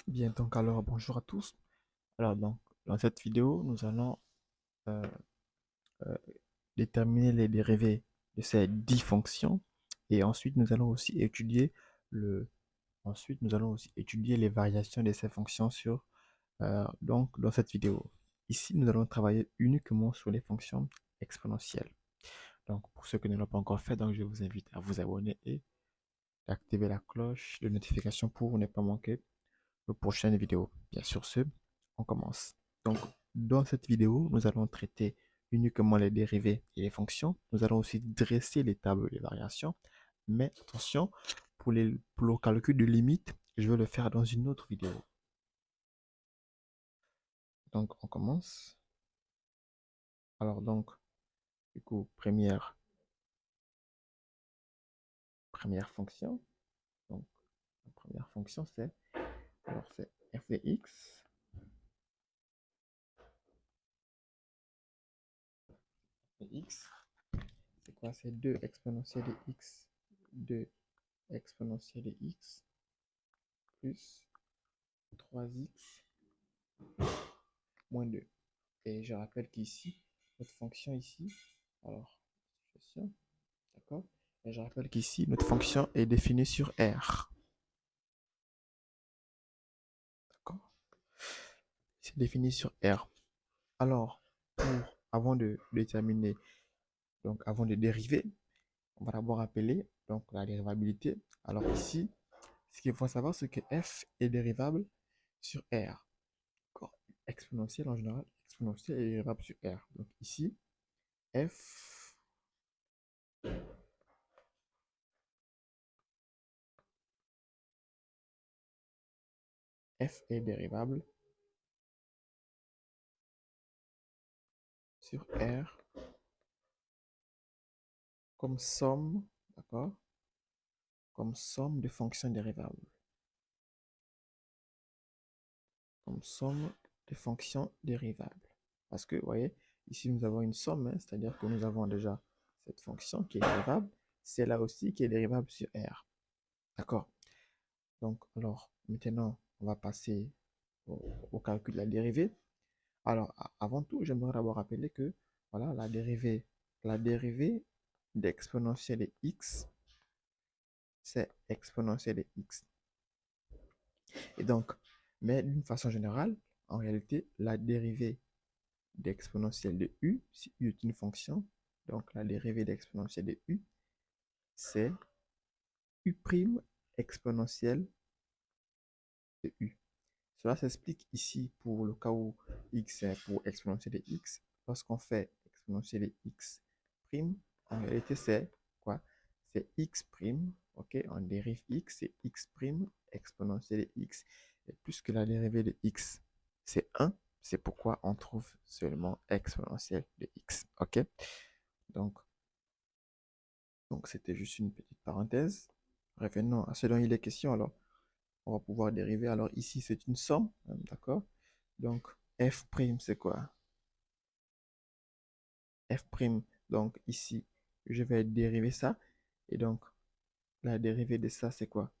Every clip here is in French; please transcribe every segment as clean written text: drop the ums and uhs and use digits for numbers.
Bien, donc alors bonjour à tous. Alors donc dans cette vidéo, nous allons euh, euh, déterminer les dérivés de ces 10 fonctions et ensuite nous allons aussi étudier le ensuite nous allons aussi étudier les variations de ces fonctions sur donc dans cette vidéo. Ici, nous allons travailler uniquement sur les fonctions exponentielles. Donc pour ceux qui ne l'ont pas encore fait, donc je vous invite à vous abonner et d'activer la cloche de notification pour ne pas manquer nos prochaines vidéos. Bien sûr, on commence. Donc, dans cette vidéo, nous allons traiter uniquement les dérivés et les fonctions. Nous allons aussi dresser les tables de variations. Mais attention, pour le calcul de limite, je vais le faire dans une autre vidéo. Donc, on commence. Alors, donc, du coup, première fonction. Donc, la première fonction, c'est f de x. X, c'est quoi? C'est 2 exponentielle de x. 2 exponentielle de x plus 3x moins 2. Et je rappelle qu'ici, notre fonction ici, alors, d'accord? Et je rappelle qu'ici, notre fonction est définie sur R. D'accord? C'est défini sur R. Alors, avant de déterminer, donc avant de dériver, on va d'abord appeler donc, la dérivabilité. Alors ici, ce qu'il faut savoir, c'est que f est dérivable sur R. Exponentielle en général, exponentielle est dérivable sur R. Donc ici, f f est dérivable sur R comme somme, d'accord? Comme somme de fonctions dérivables. Comme somme de fonctions dérivables. Parce que, vous voyez, ici nous avons une somme, hein, c'est-à-dire que nous avons déjà cette fonction qui est dérivable, c'est là aussi qui est dérivable sur R. D'accord? Donc, alors, maintenant, on va passer au calcul de la dérivée. Alors, avant tout, j'aimerais d'abord rappeler que, voilà, la dérivée d'exponentielle de x, c'est exponentielle de x. Et donc, mais d'une façon générale, en réalité, la dérivée d'exponentielle de u, si u est une fonction, donc la dérivée d'exponentielle de u, c'est u' exponentielle de u. Cela s'explique ici pour le cas où x est pour exponentielle de x. Lorsqu'on fait exponentielle de x prime, en réalité c'est quoi? C'est x prime, ok? On dérive x, c'est x prime exponentielle de x. Et puisque la dérivée de x c'est 1, c'est pourquoi on trouve seulement exponentielle de x, ok? Donc, donc c'était juste une petite parenthèse. Revenons à ce dont il est question alors. On va pouvoir dériver. Alors ici, c'est une somme, hein, d'accord? Donc, f' c'est quoi? F', donc ici, je vais dériver ça. Et donc, la dérivée de ça, c'est quoi?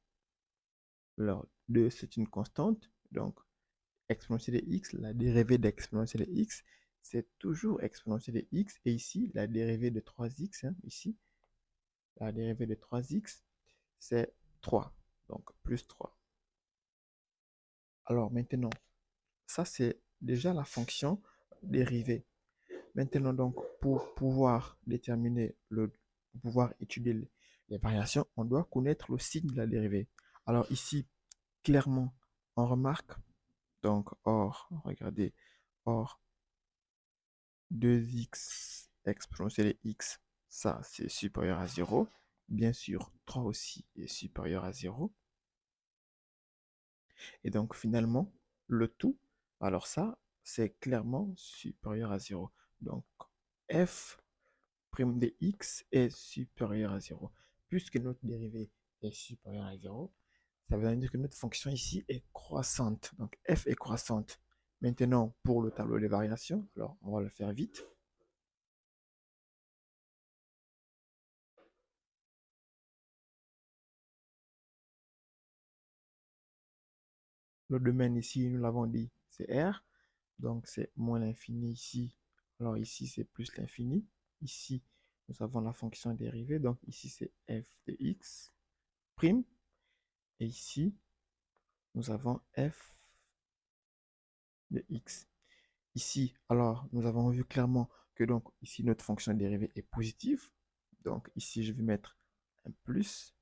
Alors, 2, c'est une constante. Donc, exponentielle de x, la dérivée d'exponentielle de x, c'est toujours exponentielle de x. Et ici, la dérivée de 3x, hein, ici, la dérivée de 3x, c'est 3. Donc, plus 3. Alors maintenant, ça, c'est déjà la fonction dérivée. Maintenant, donc, pour pouvoir étudier les variations, on doit connaître le signe de la dérivée. Alors ici, clairement, on remarque, donc, regardez, or 2x exponentielle x, ça, c'est supérieur à 0. Bien sûr, 3 aussi est supérieur à 0. Et donc, finalement, le tout, alors ça, c'est clairement supérieur à 0. Donc, f' de x est supérieur à 0. Puisque notre dérivée est supérieure à 0, ça veut dire que notre fonction ici est croissante. Donc, f est croissante. Maintenant, pour le tableau des variations, alors on va le faire vite. Le domaine ici, nous l'avons dit, c'est R. Donc, c'est moins l'infini ici. Alors, ici, c'est plus l'infini. Ici, nous avons la fonction dérivée. Donc, ici, c'est f de x prime. Et ici, nous avons f de x. Ici, alors, nous avons vu clairement que donc, ici, notre fonction dérivée est positive. Donc, ici, je vais mettre un plus.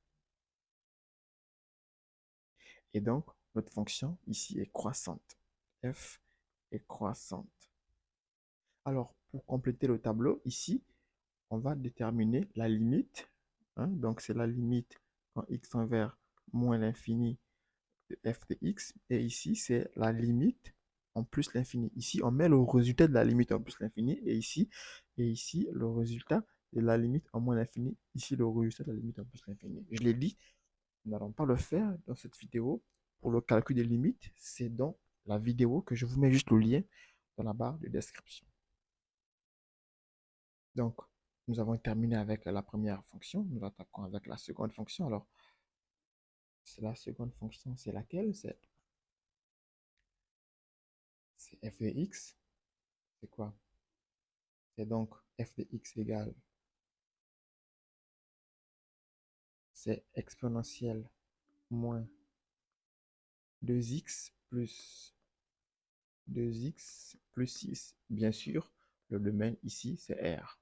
Et donc, notre fonction ici est croissante. F est croissante. Alors, pour compléter le tableau, ici, on va déterminer la limite. Hein, donc, c'est la limite quand x tend vers moins l'infini de f de x. Et ici, c'est la limite en plus l'infini. Ici, on met le résultat de la limite en plus l'infini. Et ici, le résultat de la limite en moins l'infini. Ici, le résultat de la limite en plus l'infini. Je l'ai dit, nous n'allons pas le faire dans cette vidéo. Pour le calcul des limites, c'est dans la vidéo que je vous mets juste le lien dans la barre de description. Donc, nous avons terminé avec la première fonction. Nous attaquons avec la seconde fonction. Alors, c'est la seconde fonction, c'est laquelle? C'est f de x. C'est quoi? C'est donc f de x égale, c'est exponentielle moins 2x plus 2x plus 6. Bien sûr, le domaine ici, c'est R.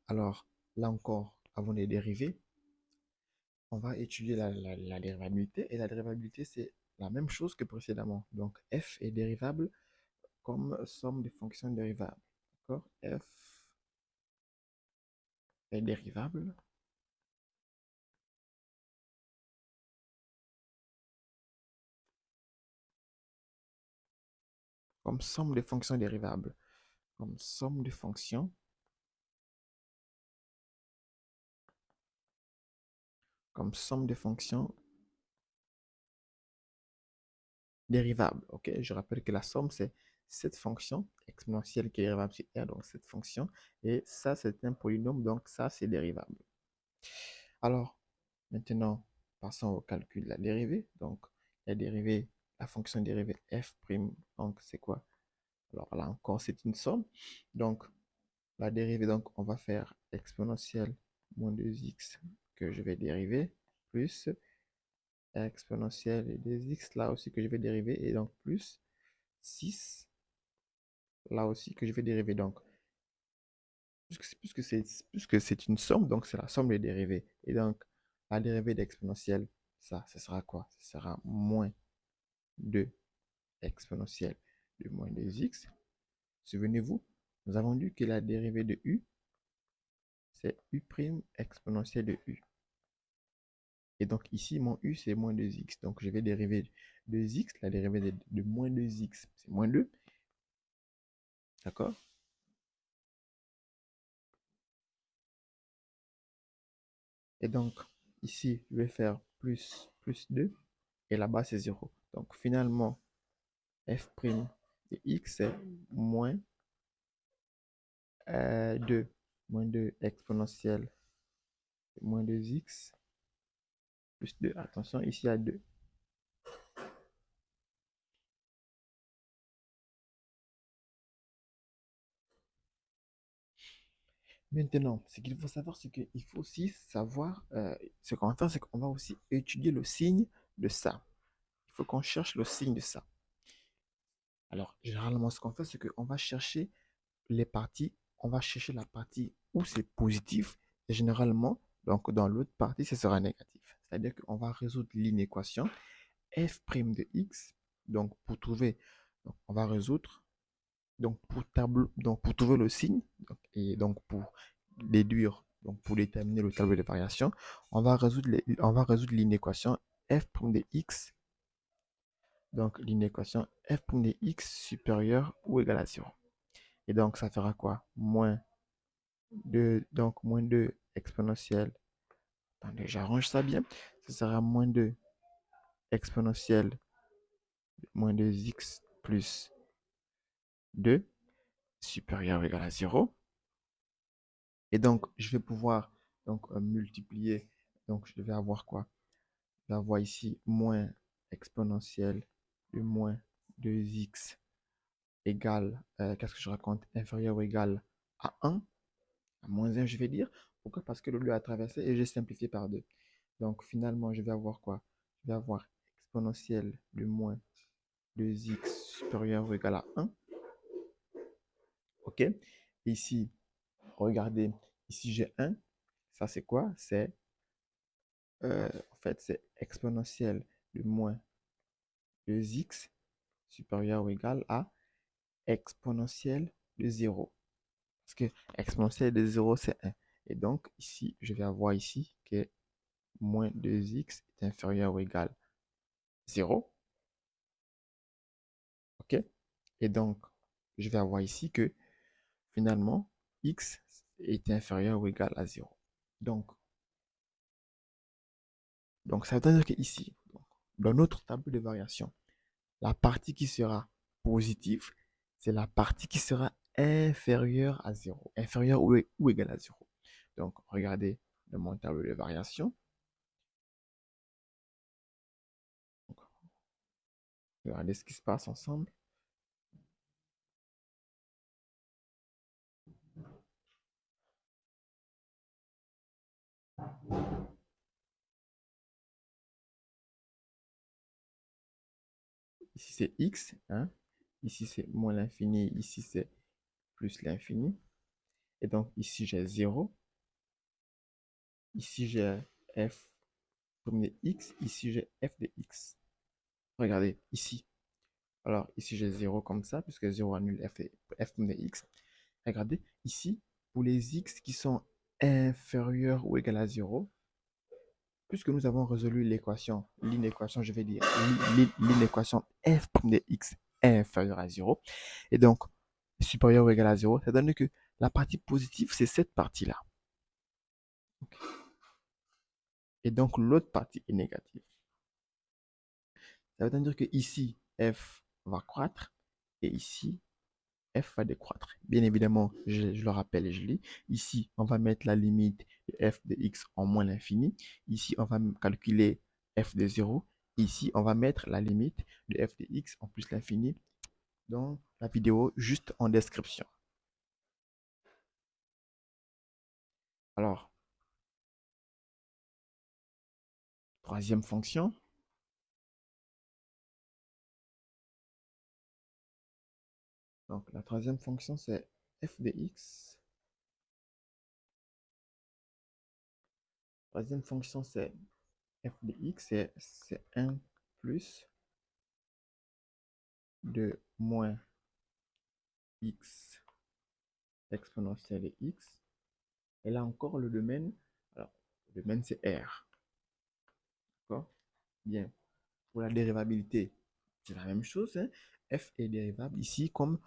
Alors, là encore, avant de dériver, on va étudier la dérivabilité. Et la dérivabilité, c'est la même chose que précédemment. Donc, f est dérivable comme somme des fonctions dérivables. D'accord? F est dérivable comme somme des fonctions dérivables. Comme somme des fonctions comme somme des fonctions dérivables. Ok, je rappelle que la somme, c'est cette fonction exponentielle qui est dérivable sur R, donc cette fonction. Et ça, c'est un polynôme, donc ça, c'est dérivable. Alors, maintenant, passons au calcul de la dérivée. Donc, la dérivée, la fonction dérivée f', donc c'est quoi? Alors là encore, c'est une somme. Donc, la dérivée, donc, on va faire exponentielle moins 2x que je vais dériver, plus exponentielle 2x, là aussi que je vais dériver, et donc plus 6, là aussi que je vais dériver. Donc, puisque c'est une somme, donc c'est la somme des dérivées. Et donc, la dérivée d'exponentielle, ça, ce sera quoi? Ce sera moins 2 exponentielle de moins 2x. Souvenez-vous, nous avons dit que la dérivée de u, c'est u' exponentielle de u. Et donc ici, mon u, c'est moins 2x. Donc je vais dériver 2x, la dérivée de moins 2x, c'est moins 2. D'accord? Et donc, ici, je vais faire plus 2, et là-bas, c'est 0. Donc finalement, f' de x, c'est moins 2. Moins 2 exponentielle de moins 2x plus 2. Attention, ici, il y a 2. Maintenant, ce qu'il faut savoir, c'est qu'il faut aussi savoir, ce qu'on va faire, c'est qu'on va aussi étudier le signe de ça. Il faut qu'on cherche le signe de ça. Alors, généralement, ce qu'on fait, c'est qu'on va chercher les parties, on va chercher la partie où c'est positif, et généralement, donc dans l'autre partie, ce sera négatif. C'est-à-dire qu'on va résoudre l'inéquation f' de x. Donc, pour trouver, donc, on va résoudre, donc pour trouver le signe, et donc pour déduire, donc pour déterminer le tableau de variation, on va résoudre l'inéquation f' de x, donc l'inéquation f' de x supérieure ou égale à 0. Et donc ça fera quoi? Moins 2, donc moins 2 exponentielle. Attendez, j'arrange ça bien. Ce sera moins 2 exponentielle moins 2x plus 2 supérieur ou égal à 0. Et donc, je vais pouvoir donc multiplier. Donc, je vais avoir quoi? Je vais avoir ici moins exponentielle de moins 2x égale, qu'est-ce que je raconte, inférieur ou égal à 1, à moins 1, je vais dire. Pourquoi? Parce que le lieu a traversé et j'ai simplifié par 2. Donc, finalement, je vais avoir quoi? Je vais avoir exponentielle de moins 2x supérieur ou égal à 1. OK? Ici, regardez, ici j'ai 1. Ça, c'est quoi? En fait, c'est exponentielle de moins 2x supérieur ou égal à exponentielle de 0. Parce que exponentielle de 0, c'est 1. Et donc, ici, je vais avoir ici que moins 2x est inférieur ou égal à 0. OK? Et donc, je vais avoir ici que finalement, x est inférieur ou égal à 0. Donc, ça veut dire que ici, dans notre tableau de variation, la partie qui sera positive, c'est la partie qui sera inférieure à 0, inférieure ou égale à 0. Donc, regardez dans mon tableau de variation. Donc, regardez ce qui se passe ensemble. Ici, c'est x. Hein? Ici, c'est moins l'infini. Ici, c'est plus l'infini. Et donc, ici, j'ai 0. Ici, j'ai f de x. Ici, j'ai f de x. Regardez, ici. Alors, ici, j'ai 0 comme ça, puisque 0 annule f de x. Regardez, ici, pour les x qui sont inférieurs ou égaux à 0, puisque nous avons résolu l'équation, l'inéquation, je vais dire, l'inéquation f' de x est inférieure à 0, et donc supérieur ou égal à 0, ça donne que la partie positive, c'est cette partie-là. Et donc l'autre partie est négative. Ça veut dire que ici, f va croître, et ici, f va décroître. Bien évidemment, je le rappelle et je lis. Ici, on va mettre la limite de f de x en moins l'infini. Ici, on va calculer f de 0. Ici, on va mettre la limite de f de x en plus l'infini dans la vidéo juste en description. Alors, troisième fonction. Donc, la troisième fonction, c'est f de x. Troisième fonction, c'est f de x, c'est 1 plus de moins x exponentielle de x. Et là encore, le domaine, alors, le domaine c'est R. D'accord? Bien. Pour la dérivabilité, c'est la même chose. Hein? F est dérivable ici comme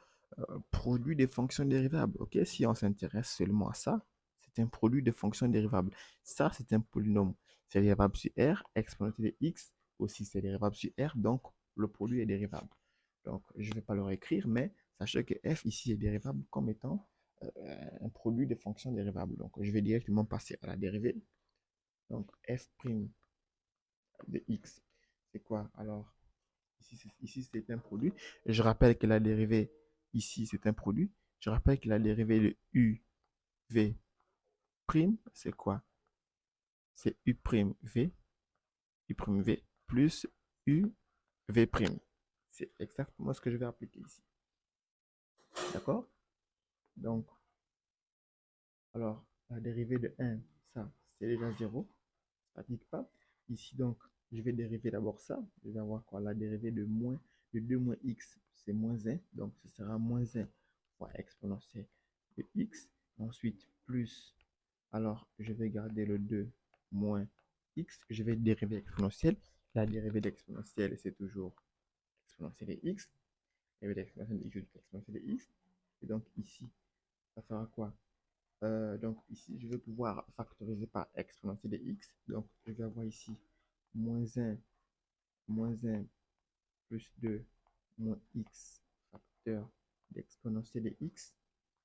produit des fonctions dérivables. Ok? Si on s'intéresse seulement à ça, c'est un produit de fonctions dérivables. Ça, c'est un polynôme. C'est dérivable sur R, exponentielle de x, aussi c'est dérivable sur R, donc le produit est dérivable. Donc, je ne vais pas le réécrire, mais sachez que f ici est dérivable comme étant un produit de fonctions dérivables. Donc, je vais directement passer à la dérivée. Donc, f' de x, c'est quoi? Alors, ici c'est un produit. Je rappelle que la dérivée ici, c'est un produit. Je rappelle que la dérivée de u, v', c'est quoi? C'est u', v, u', v plus u, v'. C'est exactement ce que je vais appliquer ici. D'accord? Donc, alors, la dérivée de 1, ça, c'est déjà 0. Ça n'applique pas. Ici, donc, je vais dériver d'abord ça. Je vais avoir quoi? La dérivée de 2 moins x, c'est moins 1. Donc, ce sera moins 1 fois exponentielle de x. Ensuite, plus. Alors, je vais garder le 2 moins x. Je vais dériver exponentielle. La dérivée d'exponentielle, c'est toujours exponentielle de x. La dérivée d'exponentielle de x, exponentielle de x. Et donc, ici, ça fera quoi? Donc ici, je vais pouvoir factoriser par exponentielle de x. Donc, je vais avoir ici moins 1 plus 2 moins x facteur d'exponentielle de x.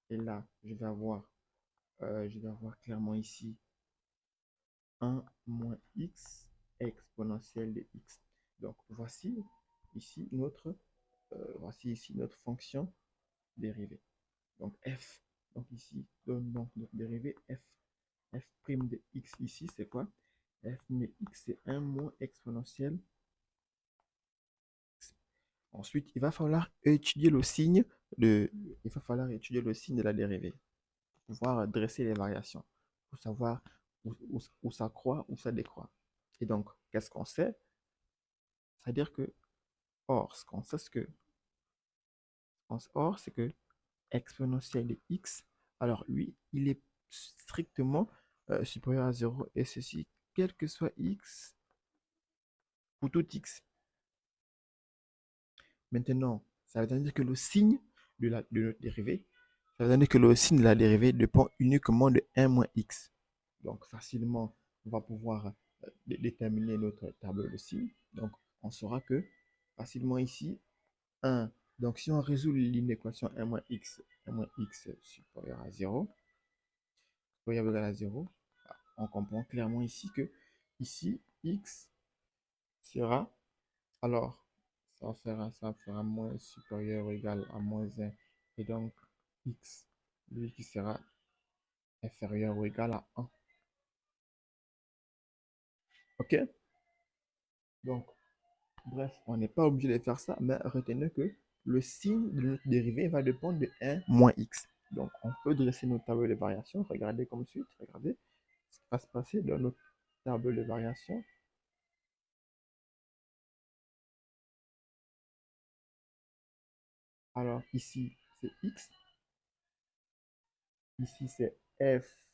Et là, je vais avoir clairement ici 1 moins x exponentielle de x. Donc, voici ici voici ici notre fonction dérivée. Donc, f. Donc, ici, donne donc notre dérivée f. F' de x ici, c'est quoi? F de x, c'est 1 moins exponentielle. Ensuite, il va falloir étudier le signe de la dérivée pour pouvoir dresser les variations, pour savoir où ça croît, où ça décroît. Et donc, qu'est-ce qu'on sait? C'est-à-dire que, or, ce qu'on sait, c'est que exponentielle de x, alors lui, il est strictement supérieur à 0, et ceci, quel que soit x, pour tout x. Maintenant, ça veut dire que le signe de notre dérivée, ça veut dire que le signe de la dérivée dépend uniquement de 1 moins x. Donc, facilement, on va pouvoir déterminer notre tableau de signes. Donc, on saura que facilement ici, 1. Donc, si on résout l'inéquation 1 moins x supérieur à 0, supérieur ou égal à 0, on comprend clairement ici que ici, x sera, alors, ça fera moins supérieur ou égal à moins 1. Et donc, x, lui qui sera inférieur ou égal à 1. OK? Donc, bref, on n'est pas obligé de faire ça, mais retenez que le signe de notre dérivée va dépendre de 1 moins x. Donc, on peut dresser notre tableau de variation. Regardez comme suite. Regardez ce qui va se passer dans notre tableau de variation. Alors, ici, c'est x. Ici, c'est f'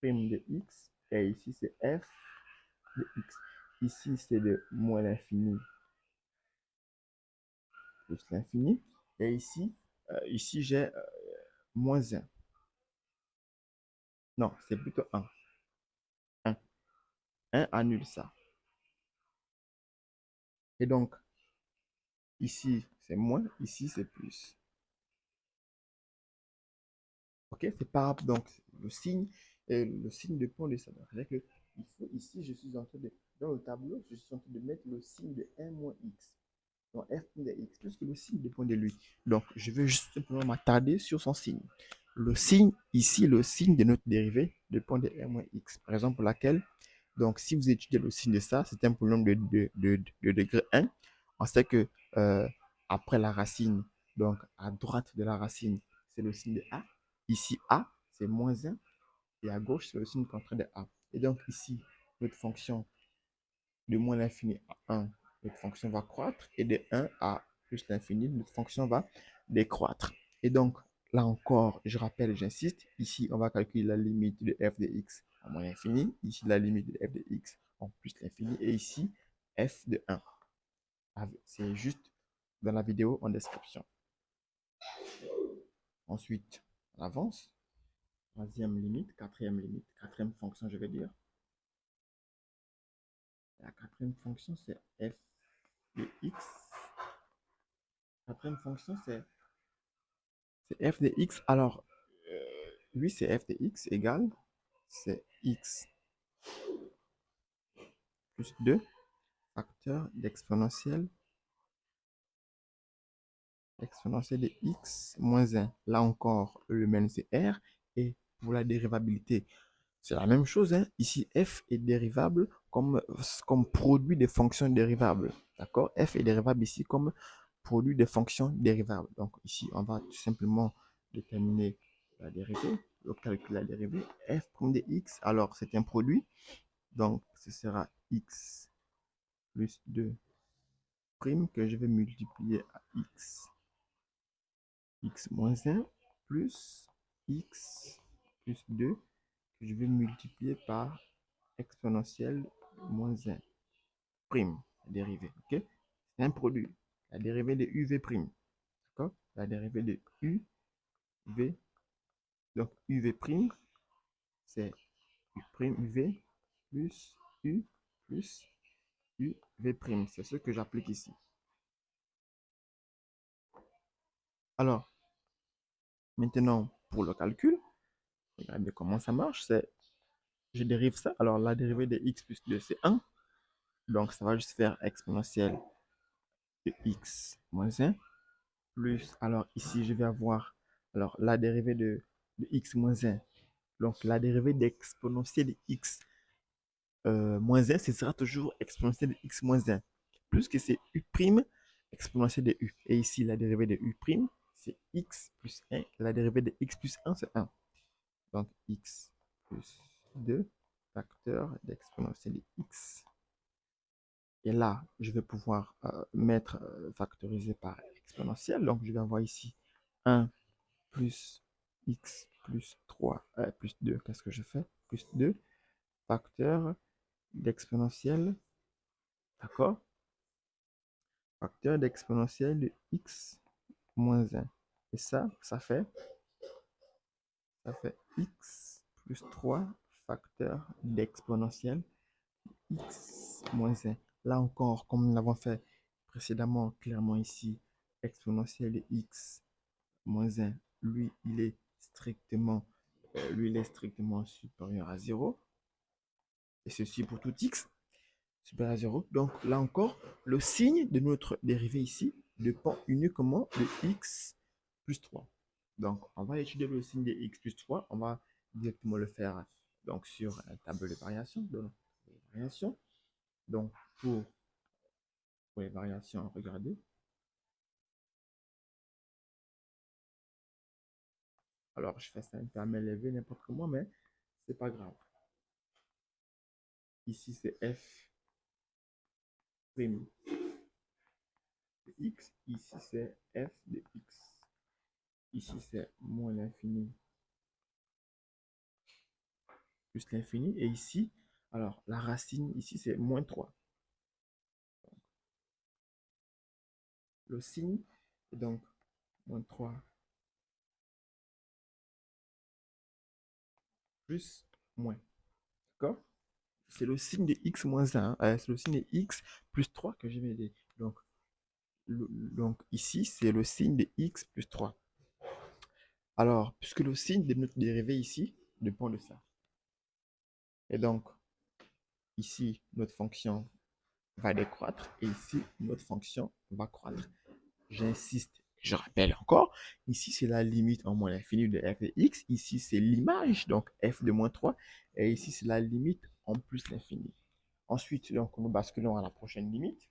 de x. Et ici, c'est f de x. Ici, c'est de moins l'infini plus l'infini. Et ici j'ai moins 1. Non, c'est plutôt 1. 1. 1 annule ça. Et donc, ici, c'est moins, ici, c'est plus. OK? C'est par rapport, donc, le signe dépend de ça. C'est-à-dire que il faut, ici, je suis en train de, dans le tableau, je suis en train de mettre le signe de 1 moins x. Donc, f de x, puisque le signe dépend de lui. Donc, je vais juste simplement m'attarder sur son signe. Le signe, ici, le signe de notre dérivée dépend de 1 moins x. Par exemple, pour laquelle, donc, si vous étudiez le signe de ça, c'est un polynôme de degré 1. On sait que après la racine, donc à droite de la racine, c'est le signe de a. Ici, a, c'est moins 1. Et à gauche, c'est le signe contraire de a. Et donc, ici, notre fonction de moins l'infini à 1, notre fonction va croître. Et de 1 à plus l'infini, notre fonction va décroître. Et donc, là encore, je rappelle, j'insiste, ici, on va calculer la limite de f de x en moins l'infini. Ici, la limite de f de x en plus l'infini. Et ici, f de 1. C'est juste dans la vidéo en description. Ensuite, on avance. Troisième limite, quatrième fonction, je vais dire. La quatrième fonction, c'est f de x. Quatrième fonction, c'est f de x. Alors, lui, c'est f de x égale, c'est x plus 2 facteur d'exponentielle de x moins 1. Là encore, le même c'est r. Et pour la dérivabilité, c'est la même chose. Hein. Ici, f est dérivable comme produit des fonctions dérivables. D'accord? F est dérivable ici comme produit des fonctions dérivables. Donc ici, on va tout simplement déterminer la dérivée, donc calculer la dérivée. F' de x, alors c'est un produit. Donc ce sera x plus 2 prime que je vais multiplier à x moins 1 plus x plus 2 que je vais multiplier par exponentielle moins 1 prime, la dérivée. Ok? C'est un produit. La dérivée de uv prime. D'accord? La dérivée de uv. Donc uv prime, c'est u prime uv plus u plus uv prime. C'est ce que j'applique ici. Alors, maintenant, pour le calcul, regardez comment ça marche. C'est, je dérive ça. Alors, la dérivée de x plus 2, c'est 1. Donc, ça va juste faire exponentielle de x moins un plus, alors ici, je vais avoir, alors la dérivée de x moins un. Donc, la dérivée d'exponentielle de x moins un, ce sera toujours exponentielle de x moins un. Plus que c'est u prime exponentielle de u. Et ici, la dérivée de u prime, c'est x plus un. La dérivée de x plus un, c'est un. Donc, x plus 2 facteur d'exponentielle de x. Et là, je vais pouvoir mettre factorisé par exponentielle. Donc, je vais avoir ici un plus x plus 3 plus 2. Qu'est-ce que je fais? Plus 2 facteur d'exponentielle, d'accord? Facteur d'exponentielle de x moins un. Et ça fait x plus 3 facteur d'exponentielle x moins un. Là encore, comme nous l'avons fait précédemment, clairement ici, exponentielle de x moins un, lui, il est strictement supérieur à zéro. Et ceci pour tout x supérieur à zéro. Donc là encore, le signe de notre dérivée ici dépend uniquement de x plus 3. Donc on va étudier le signe de x plus 3. On va directement le faire donc, sur la table de variation. Donc pour les variations, regardez. Alors je fais ça un peu à main levée n'importe comment, mais c'est pas grave. Ici c'est f prime de x. Ici c'est f de x. Ici c'est moins l'infini plus l'infini. Et ici, alors la racine, ici, c'est moins 3. Le signe est donc moins 3 plus moins. D'accord? C'est le signe de x moins 1. C'est le signe de x plus 3 que je vais dire. Donc ici, c'est le signe de x plus 3. Alors, puisque le signe de notre dérivée ici dépend de ça. Et donc, ici, notre fonction va décroître. Et ici, notre fonction va croître. J'insiste, je rappelle encore, ici c'est la limite en moins l'infini de f de x, ici c'est l'image, donc f de moins 3, et ici c'est la limite en plus l'infini. Ensuite, donc nous basculons à la prochaine limite.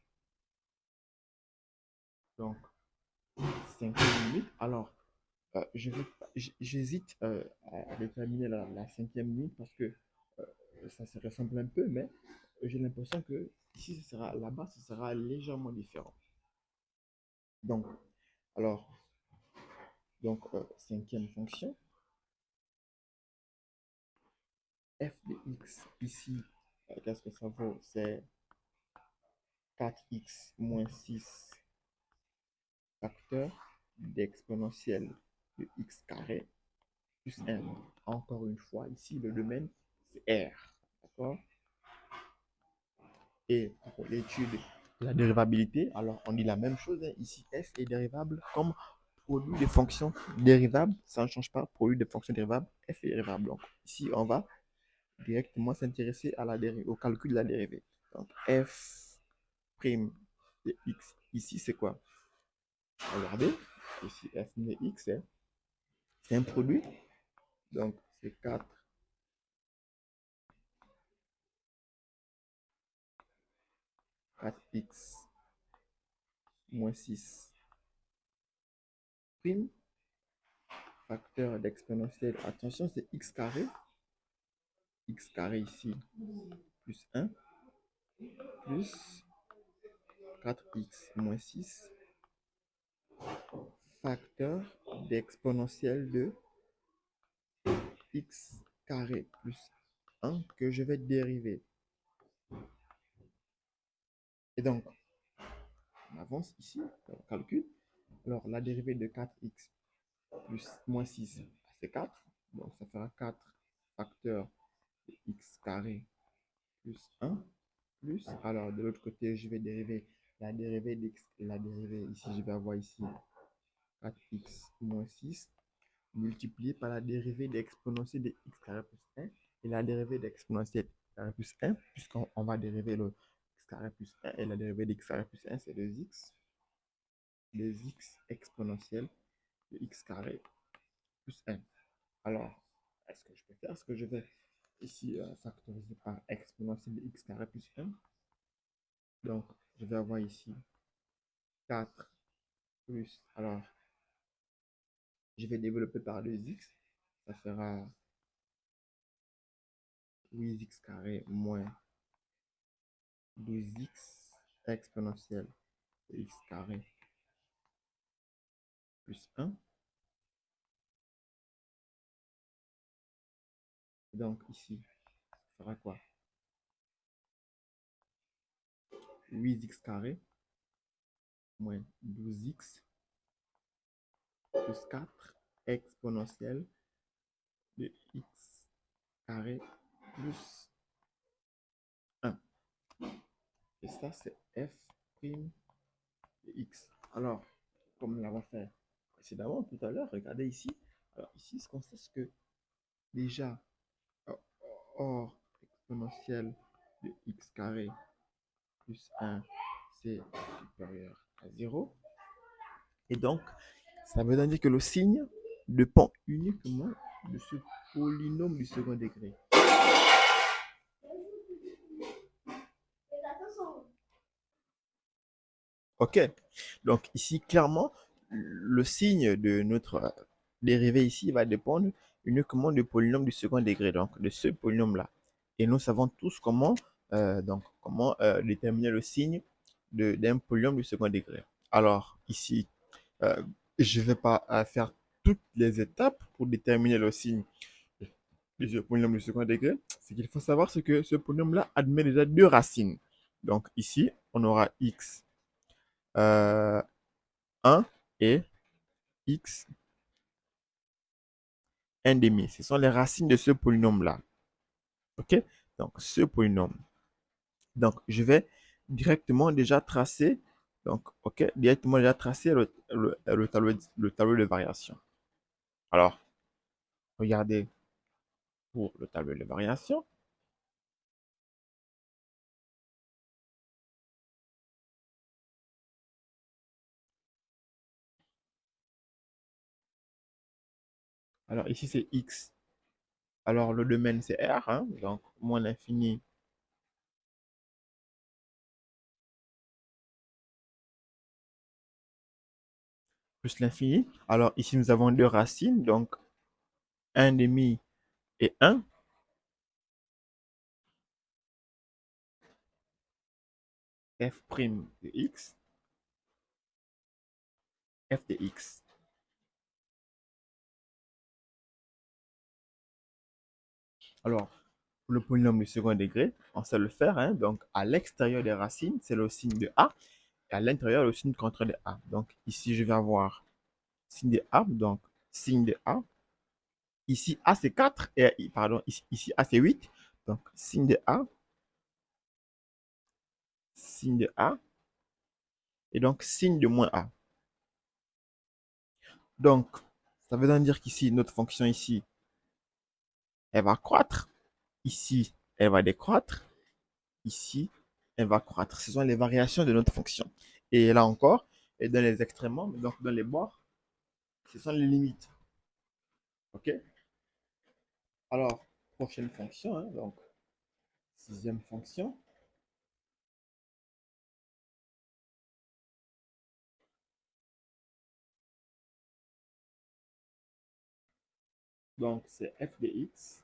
Donc, cinquième limite. Alors, j'hésite à déterminer la cinquième limite parce que ça se ressemble un peu, mais j'ai l'impression que ici, là-bas, ce sera légèrement différent. Donc, alors, cinquième fonction, f de x ici, qu'est-ce que ça vaut? C'est 4x moins 6 facteur d'exponentielle de x carré plus 1. Encore une fois, ici, le domaine, c'est R. D'accord? Et pour l'étude de la dérivabilité, alors on dit la même chose. Hein. Ici, f est dérivable comme produit de fonctions dérivables. Ça ne change pas. Produit de fonctions dérivables, f est dérivable. Donc, ici, on va directement s'intéresser au calcul de la dérivée. Donc, f prime de x, ici, c'est quoi? Regardez, ici, f de x, c'est un produit. Donc, c'est 4x moins 6 prime, facteur d'exponentielle. Attention, c'est x carré. X carré ici, plus 1, plus 4x moins 6, facteur d'exponentielle de x carré plus 1 que je vais dériver. Et donc, on avance ici, on calcule. Alors, la dérivée de 4x plus moins 6, c'est 4. Donc, ça fera 4 facteur de x carré plus 1 plus. Alors, de l'autre côté, je vais dériver la dérivée d'x. La dérivée, ici, je vais avoir ici 4x moins 6 multiplié par la dérivée d'exponentielle de x carré plus 1 et la dérivée d'exponentielle carré plus 1, puisqu'on va dériver le x carré plus 1 et la dérivée de x carré plus 1, c'est 2x exponentielle de x carré plus 1. Alors, est-ce que je peux faire ce que je vais ici factoriser par exponentielle de x carré plus 1? Donc, je vais avoir ici 4 plus, alors, je vais développer par 2x, ça fera 8x carré moins 12x exponentielle de x carré plus 1. Donc ici, ça fera quoi? 8x carré moins 12x plus 4 exponentielle de x carré plus 1. Et ça, c'est f prime de x. Alors, comme nous l'avons fait précédemment, tout à l'heure, regardez ici. Alors ici, ce qu'on sait, c'est que déjà, hors exponentielle de x carré plus 1, c'est supérieur à 0. Et donc, ça veut dire que le signe dépend uniquement de ce polynôme du second degré. Ok. Donc ici, clairement, le signe de notre dérivé ici va dépendre uniquement du polynôme du second degré, donc de ce polynôme-là. Et nous savons tous comment déterminer le signe d'un polynôme du second degré. Alors ici, euh, je ne vais pas faire toutes les étapes pour déterminer le signe de ce polynôme du second degré. Ce qu'il faut savoir, c'est que ce polynôme-là admet déjà deux racines. Donc ici, on aura x euh, 1 et x 1 demi. Ce sont les racines de ce polynôme-là. OK? Donc, ce polynôme. Donc, je vais directement déjà tracer, donc, OK, directement déjà tracer le tableau de variation. Alors, regardez pour le tableau de variation. Alors, ici, c'est x. Alors, le domaine, c'est R, hein, donc moins l'infini plus l'infini. Alors, ici, nous avons deux racines, donc 1 demi et 1. F' de x, f de x. Alors, pour le polynôme du second degré, on sait le faire, hein, donc à l'extérieur des racines, c'est le signe de A, et à l'intérieur, le signe contre de A. Donc ici, je vais avoir signe de A, donc signe de A. Ici, A c'est 4, et pardon, ici A c'est 8. Donc signe de A, signe de A, et donc signe de moins A. Donc, ça veut donc dire qu'ici, notre fonction ici, elle va croître. Ici, elle va décroître. Ici, elle va croître. Ce sont les variations de notre fonction. Et là encore, et dans les extrêments, donc dans les bords, ce sont les limites. OK? Alors, prochaine fonction, hein, donc sixième fonction. Donc, c'est f de x.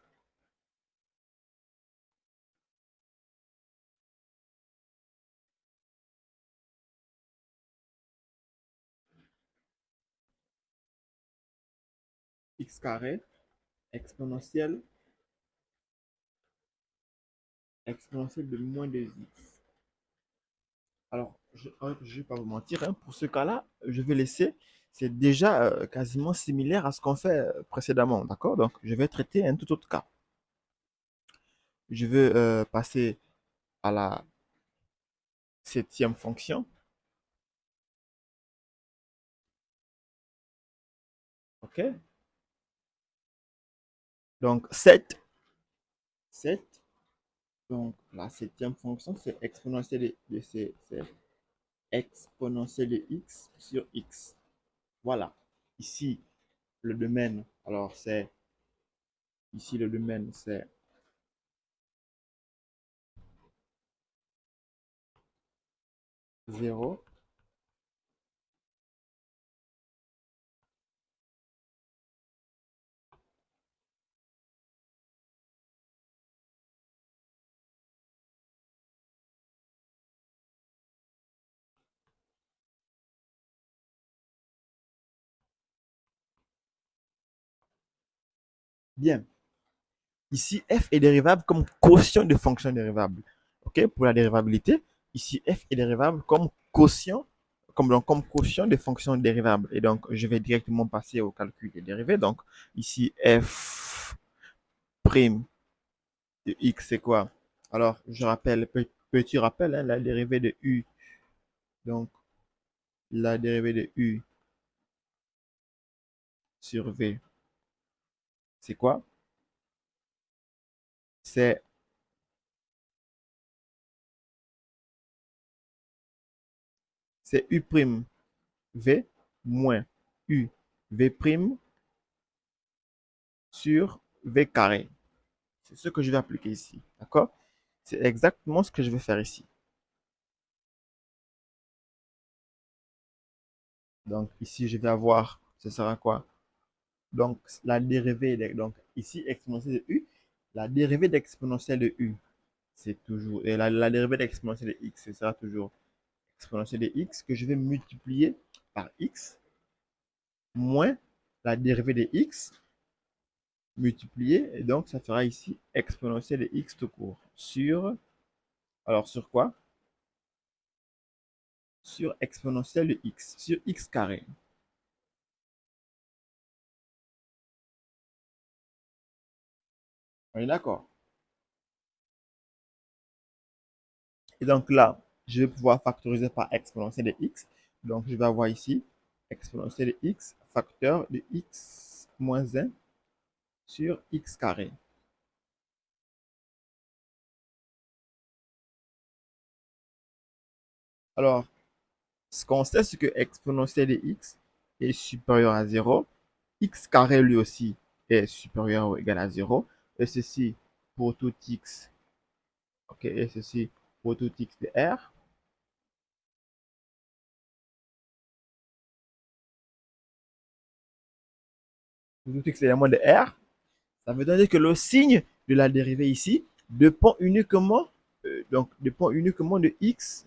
X carré exponentielle de moins 2x. Alors, je ne vais pas vous mentir, hein, pour ce cas-là, je vais laisser. C'est déjà quasiment similaire à ce qu'on fait précédemment, d'accord? Donc, je vais traiter un tout autre cas. Je vais passer à la septième fonction. OK? Donc, 7 Donc, la septième fonction, c'est exponentielle c'est exponentielle de x sur x. Voilà. Ici, le domaine, alors c'est, ici le domaine, c'est 0. Bien. Ici, f est dérivable comme quotient de fonction dérivable. OK? Pour la dérivabilité, ici, f est dérivable comme quotient, comme quotient de fonctions dérivables. Et donc, je vais directement passer au calcul des dérivés. Donc, ici, f prime de x, c'est quoi? Alors, je rappelle, petit rappel, hein, la dérivée de u. Donc, la dérivée de u sur v, c'est quoi? C'est u prime v moins u v prime sur v carré. C'est ce que je vais appliquer ici. D'accord? C'est exactement ce que je vais faire ici. Donc, ici, je vais avoir, ce sera quoi? Donc, la dérivée, donc ici, exponentielle de u, la dérivée d'exponentielle de u, c'est toujours, et la dérivée d'exponentielle de x, ce sera toujours exponentielle de x que je vais multiplier par x moins la dérivée de x multiplié, et donc ça fera ici exponentielle de x tout court sur, alors sur quoi? Sur exponentielle de x, sur x carré. On est d'accord? Et donc là, je vais pouvoir factoriser par exponentielle de x. Donc je vais avoir ici exponentielle de x facteur de x moins 1 sur x carré. Alors, ce qu'on sait, c'est que exponentielle de x est supérieur à 0. X carré lui aussi est supérieur ou égal à 0. Et ceci pour tout x. OK, et ceci pour tout x de R. Pour tout x élément de R. Ça veut dire que le signe de la dérivée ici dépend uniquement, donc, dépend uniquement de x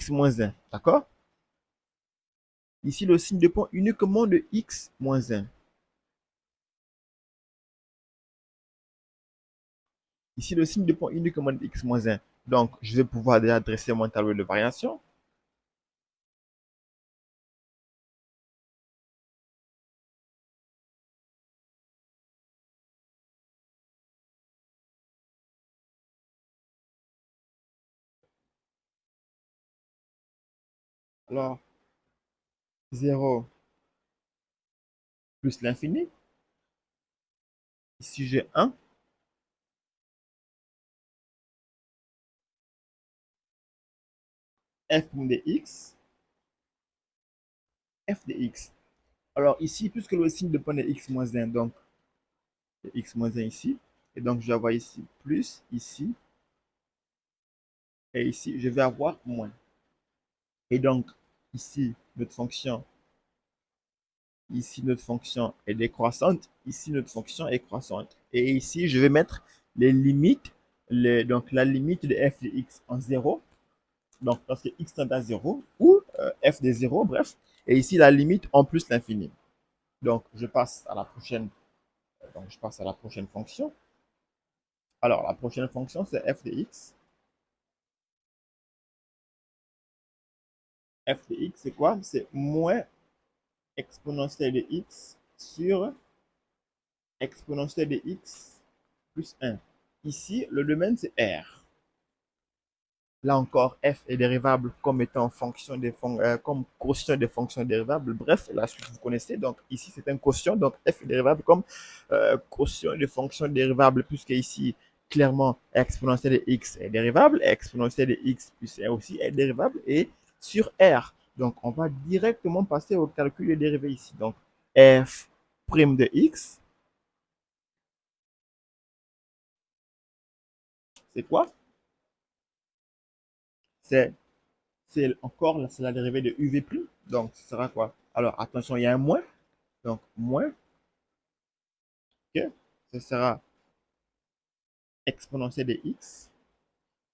moins 1. D'accord? Ici, le signe dépend uniquement de x moins 1. Ici, le signe dépend uniquement de x moins 1. Donc, je vais pouvoir déjà dresser mon tableau de variation. Alors, 0 plus l'infini. Ici, j'ai 1. F de x. F de x. Alors, ici, puisque le signe dépend de x moins 1, donc x moins 1 ici. Et donc, je vais avoir ici plus, ici. Et ici, je vais avoir moins. Et donc, ici, notre fonction est décroissante. Ici, notre fonction est croissante. Et ici, je vais mettre les limites, donc la limite de f de x en 0. Donc, parce que x tend à 0, ou f de 0, bref. Et ici, la limite en plus l'infini. Donc, je passe à la prochaine, fonction. Alors, la prochaine fonction, c'est f de x. F de x, c'est quoi? C'est moins exponentielle de x sur exponentielle de x plus 1. Ici, le domaine, c'est R. Là encore, f est dérivable comme étant fonction des comme quotient des fonctions dérivables. Bref, la suite, vous connaissez. Donc, ici, c'est un quotient. Donc, f est dérivable comme quotient des fonctions dérivables, puisque ici, clairement, exponentielle de x est dérivable, exponentielle de x plus r aussi est dérivable, et sur r. Donc, on va directement passer au calcul des dérivés ici. Donc, f' de x, c'est quoi? C'est encore c'est la dérivée de uv'. Donc, ce sera quoi? Alors, attention, il y a un moins. Donc, moins, ok, ce sera exponentielle de x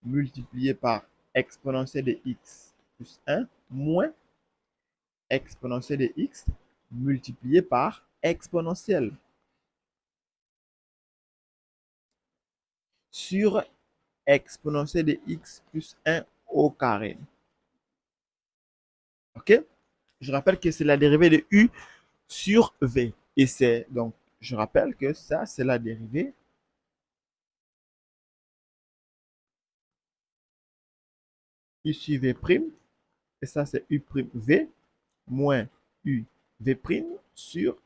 multiplié par exponentielle de x plus 1 moins exponentielle de x multiplié par exponentielle sur exponentielle de x plus 1 au carré. OK? Je rappelle que c'est la dérivée de u sur v. Et c'est donc, je rappelle que ça, c'est la dérivée u sur v'. Et ça, c'est u'v moins uv' sur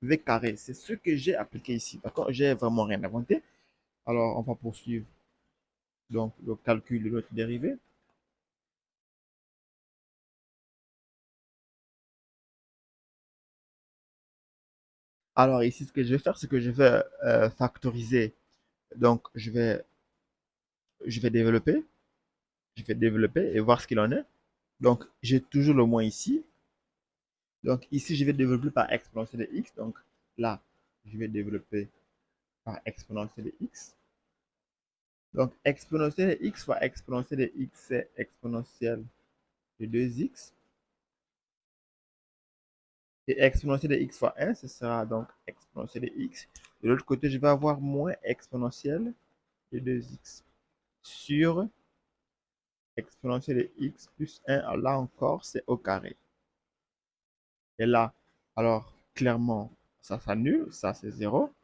v carré. C'est ce que j'ai appliqué ici. D'accord? J'ai vraiment rien inventé. Alors, on va poursuivre donc le calcul de notre dérivée. Alors ici, ce que je vais faire, c'est que je vais factoriser. Donc, je vais développer. Je vais développer et voir ce qu'il en est. Donc, j'ai toujours le moins ici. Donc, ici, je vais développer par exponentielle de x. Donc, là, je vais développer par exponentielle de x. Donc, exponentielle de x fois exponentielle de x, c'est exponentielle de 2x. Et exponentielle de x fois 1, ce sera donc exponentielle de x. De l'autre côté, je vais avoir moins exponentielle de 2x sur exponentielle de x plus 1. Là encore, c'est au carré. Et là, alors, clairement, ça s'annule. Ça, c'est 0.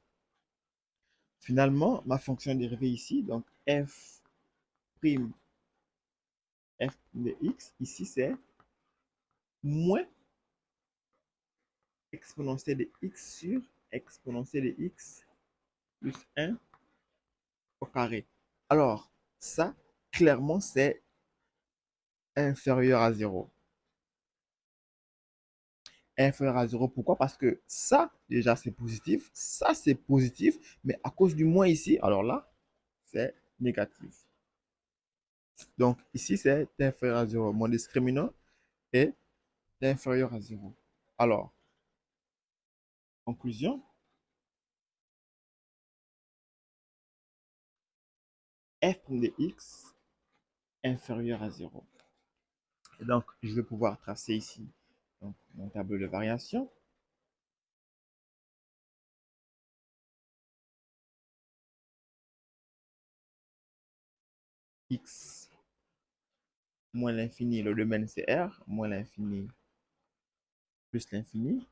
Finalement, ma fonction dérivée ici, donc prime, f de x, ici, c'est moins exponentielle de x sur exponentielle de x plus 1 au carré. Alors, ça, clairement, c'est inférieur à 0. Inférieur à 0, pourquoi? Parce que ça, déjà, c'est positif. Ça, c'est positif. Mais à cause du moins ici, alors là, c'est négatif. Donc, ici, c'est inférieur à 0. Mon discriminant est inférieur à 0. Alors, conclusion, f' de x inférieur à 0. Et donc, je vais pouvoir tracer ici donc, mon tableau de variation. X moins l'infini, le domaine c'est R, moins l'infini plus l'infini.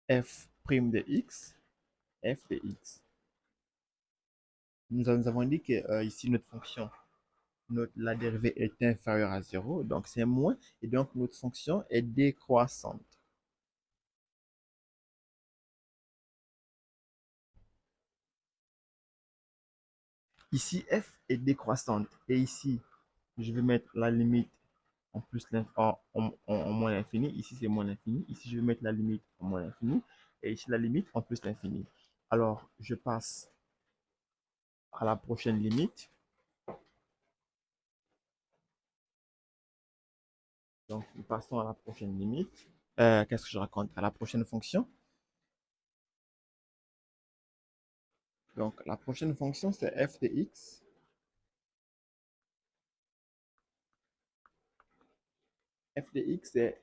F' de x, f de x. Nous avons dit que ici, notre fonction, la dérivée est inférieure à 0, donc c'est moins, et donc notre fonction est décroissante. Ici, f est décroissante, et ici, je vais mettre la limite en plus en moins l'infini. Ici, c'est moins l'infini. Ici, je vais mettre la limite en moins l'infini, et ici, la limite en plus l'infini. Alors, je passe à la prochaine limite. Donc, nous passons à la prochaine limite. Qu'est-ce que je raconte? À la prochaine fonction. Donc, la prochaine fonction, c'est f de x. F de x est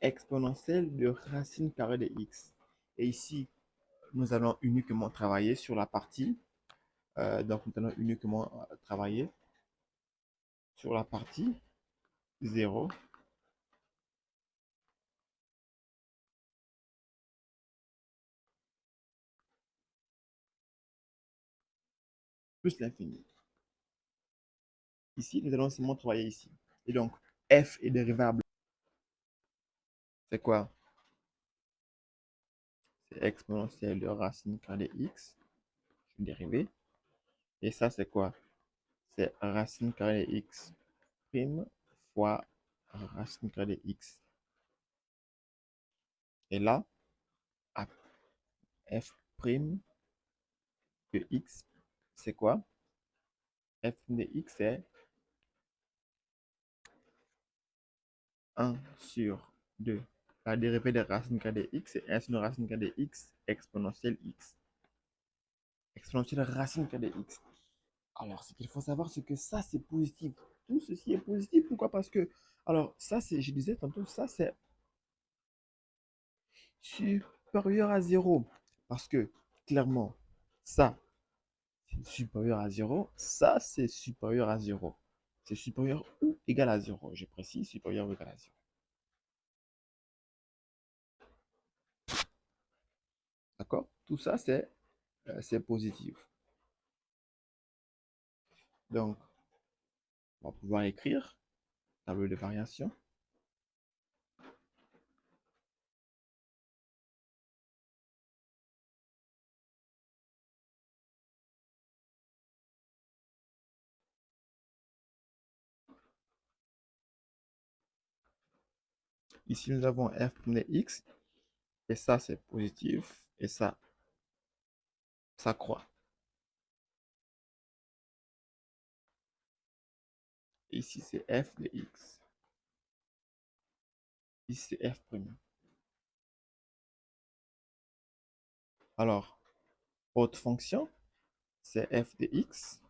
exponentielle de racine carrée de x. Et ici, nous allons uniquement travailler sur la partie. Donc, nous allons uniquement travailler sur la partie 0 plus l'infini. Ici, nous allons seulement travailler ici. Et donc, f est dérivable. C'est quoi? C'est exponentielle de racine carrée de x. Je vais dériver. Et ça, c'est quoi? C'est racine carrée de x prime fois racine carrée de x. Et là, f prime de x, c'est quoi? F de x est 1 sur 2. La dérivée de racine carrée de x est 1 sur racine carrée de x exponentielle x. Exponentielle racine carrée de x. Alors, ce qu'il faut savoir, c'est que ça, c'est positif. Tout ceci est positif. Pourquoi? Parce que, alors, ça, c'est, je disais tantôt, ça, c'est supérieur à 0. Parce que, clairement, ça, c'est supérieur à 0. Ça, c'est supérieur à 0. C'est supérieur ou égal à 0. Je précise, supérieur ou égal à 0. D'accord? Tout ça, c'est positif. Donc, on va pouvoir écrire tableau de variation. Ici, nous avons f de x. Et ça, c'est positif. Et ça croît. Ici, c'est f de x. Ici, c'est f prime. Alors, autre fonction, c'est f de x.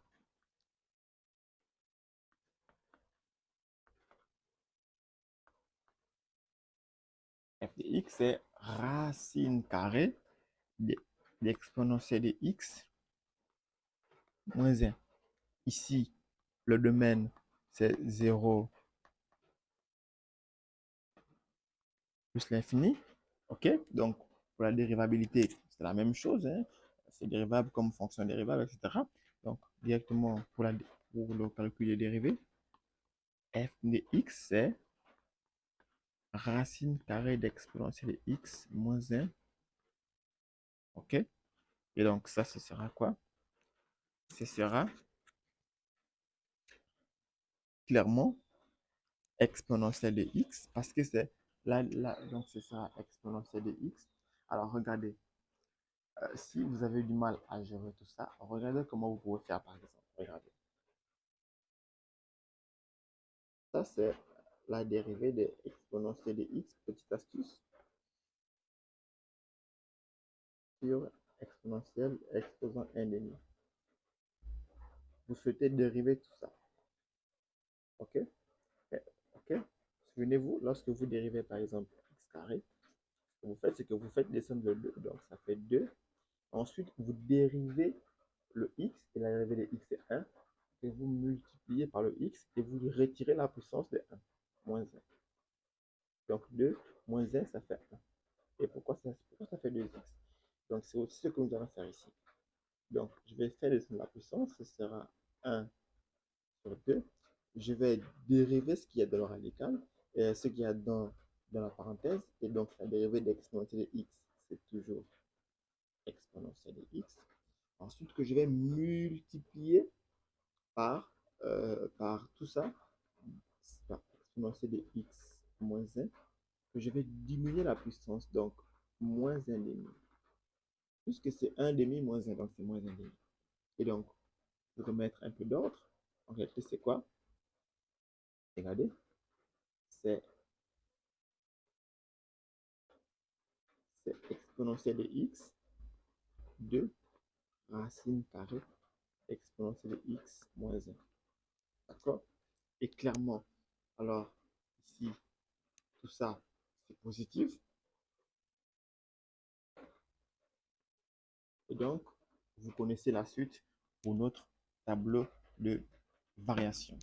F de x, c'est racine carrée d'exponentielle de x moins 1. Ici, le domaine, c'est 0 plus l'infini. OK? Donc, pour la dérivabilité, c'est la même chose. Hein? C'est dérivable comme fonction dérivable, etc. Donc, directement pour le calcul des dérivés, f de x, c'est racine carrée d'exponentielle de x moins 1. OK? Et donc, ça, ce sera quoi? Ce sera clairement exponentielle de x parce que c'est donc ce sera exponentielle de x. Alors, regardez, si vous avez du mal à gérer tout ça, regardez comment vous pouvez faire par exemple. Regardez. Ça, c'est la dérivée de exponentielle de x, petite astuce, sur exponentielle exposant 1 demi. Vous souhaitez dériver tout ça. OK? OK? Souvenez-vous, lorsque vous dérivez par exemple x carré, ce que vous faites, c'est que vous faites descendre le 2, donc ça fait 2. Ensuite, vous dérivez le x, et la dérivée de x est 1, et vous multipliez par le x, et vous retirez la puissance de 1, moins 1. Donc 2 moins 1, ça fait 1. Et pourquoi ça fait 2x? Donc c'est aussi ce que nous allons faire ici. Donc je vais faire descendre la puissance, ce sera 1 sur 2. Je vais dériver ce qu'il y a dans le radical, et ce qu'il y a dans la parenthèse, et donc la dérivée d'exponentielle de x, c'est toujours exponentielle de x. Ensuite, que je vais multiplier par tout ça, par exponentielle de x moins 1, que je vais diminuer la puissance, donc moins 1 demi. Puisque c'est 1 demi moins 1, donc c'est moins 1 demi. Et donc, pour remettre un peu d'ordre, en réalité, c'est quoi? Regardez, c'est exponentielle de x, 2 racine carrée exponentielle de x moins 1. D'accord? Et clairement, alors, ici, tout ça, c'est positif. Et donc, vous connaissez la suite pour notre tableau de variation.